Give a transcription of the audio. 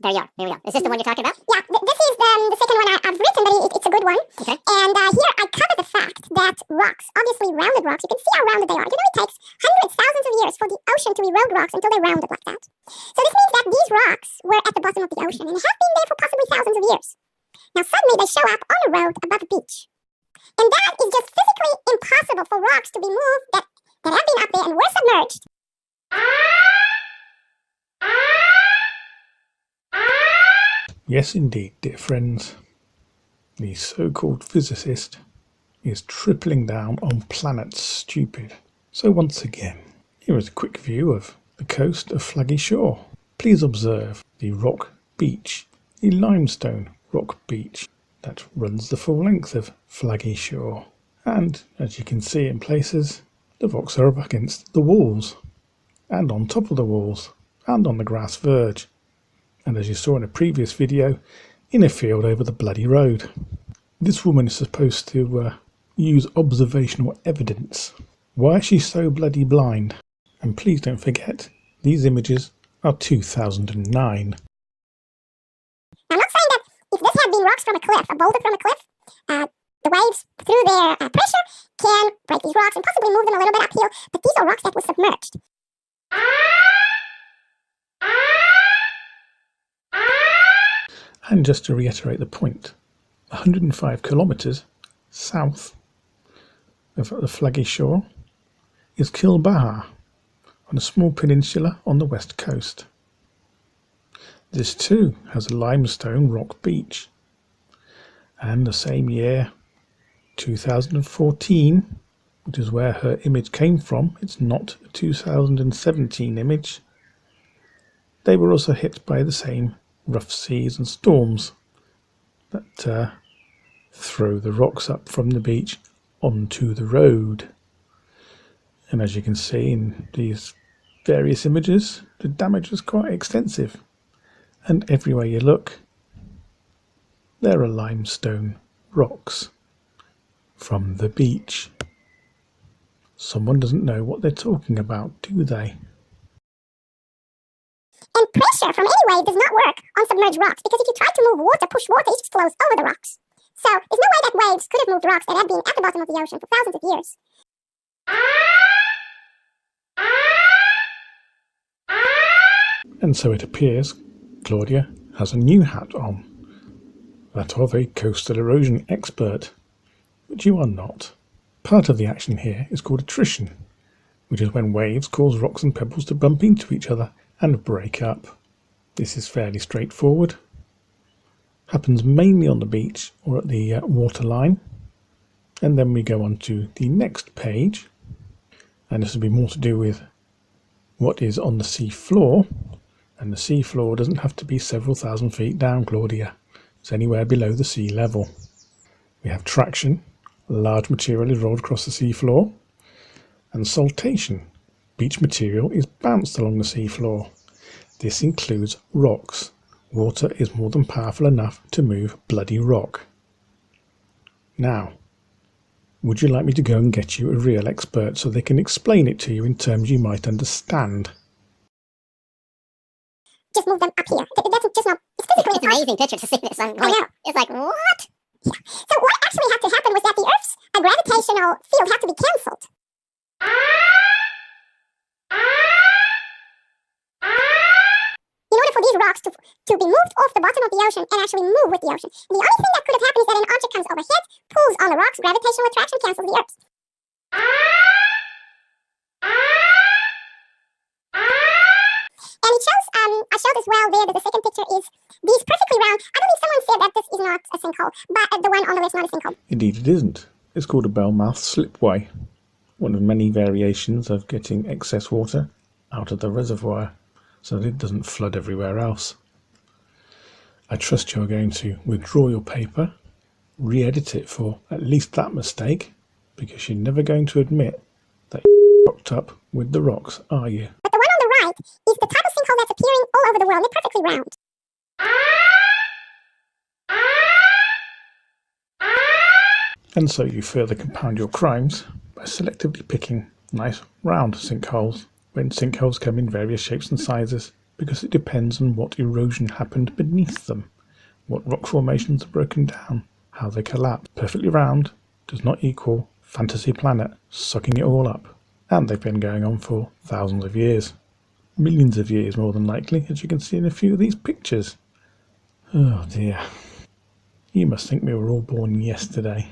There you are. There we go. Is this the one you're talking about? Yeah, this is the second one I've written, but it's a good one. Okay. And here I cover the fact that rocks, obviously rounded rocks, you can see how rounded they are. You know, it takes hundreds, thousands of years for the ocean to erode rocks until they're rounded like that. So this means that these rocks were at the bottom of the ocean and have been there for possibly thousands of years. Now suddenly they show up on a road above a beach. And that is just physically impossible for rocks to be moved that have been up there and were submerged. Yes, indeed, dear friends. The so-called physicist is tripling down on planet stupid. So once again, here is a quick view of the coast of Flaggy Shore. Please observe the rock beach, the limestone rock beach that runs the full length of Flaggy Shore. And as you can see in places, the rocks are up against the walls, and on top of the walls, and on the grass verge. And as you saw in a previous video, in a field over the bloody road. This woman is supposed to use observational evidence. Why is she so bloody blind? And please don't forget, these images are 2009. I'm not saying that if this had been rocks from a cliff, a boulder from a cliff, the waves, through their pressure, can break these rocks and possibly move them a little bit uphill, but these are rocks that were submerged. And just to reiterate the point, 105 kilometres south of the Flaggy Shore is Kilbaha, on a small peninsula on the west coast. This too has a limestone rock beach. And the same year, 2014, which is where her image came from, it's not a 2017 image, they were also hit by the same rough seas and storms that throw the rocks up from the beach onto the road. And as you can see in these various images, the damage was quite extensive. And everywhere you look, there are limestone rocks from the beach. Someone doesn't know what they're talking about, do they? And pressure from any wave does not work on submerged rocks, because if you try to move water, push water, it just flows over the rocks. So there's no way that waves could have moved rocks that had been at the bottom of the ocean for thousands of years. And so it appears Claudia has a new hat on, that of a coastal erosion expert, but you are not. Part of the action here is called attrition, which is when waves cause rocks and pebbles to bump into each other and break up. This is fairly straightforward. Happens mainly on the beach or at the waterline. And then we go on to the next page, and this will be more to do with what is on the sea floor. And the sea floor doesn't have to be several thousand feet down, Claudia. It's anywhere below the sea level. We have traction, large material is rolled across the sea floor, and saltation. Beach material is bounced along the sea floor. This includes rocks. Water is more than powerful enough to move bloody rock. Now, would you like me to go and get you a real expert so they can explain it to you in terms you might understand? Just move them up here. That's just not... It's physically It's an amazing picture to see this. I know. It's like, what? Yeah. So what actually had to happen was that the Earth's gravitational field had to be cancelled. In order for these rocks to be moved off the bottom of the ocean and actually move with the ocean. The only thing that could have happened is that an object comes overhead, pulls on the rocks, gravitational attraction cancels the Earth. And it shows, I showed as well there that the second picture is these perfectly round. I believe someone said that this is not a sinkhole, but the one on the left is not a sinkhole. Indeed it isn't. It's called a bellmouth slipway, one of many variations of getting excess water out of the reservoir so that it doesn't flood everywhere else. I trust you're going to withdraw your paper, re-edit it for at least that mistake, because you're never going to admit that you rocked up with the rocks, are you? But the one on the right is the type of sinkhole that's appearing all over the world. They're perfectly round. And so you further compound your crimes by selectively picking nice round sinkholes, when sinkholes come in various shapes and sizes, because it depends on what erosion happened beneath them, what rock formations are broken down, how they collapse. Perfectly round does not equal fantasy planet sucking it all up. And they've been going on for thousands of years. Millions of years more than likely, as you can see in a few of these pictures. Oh dear. You must think we were all born yesterday.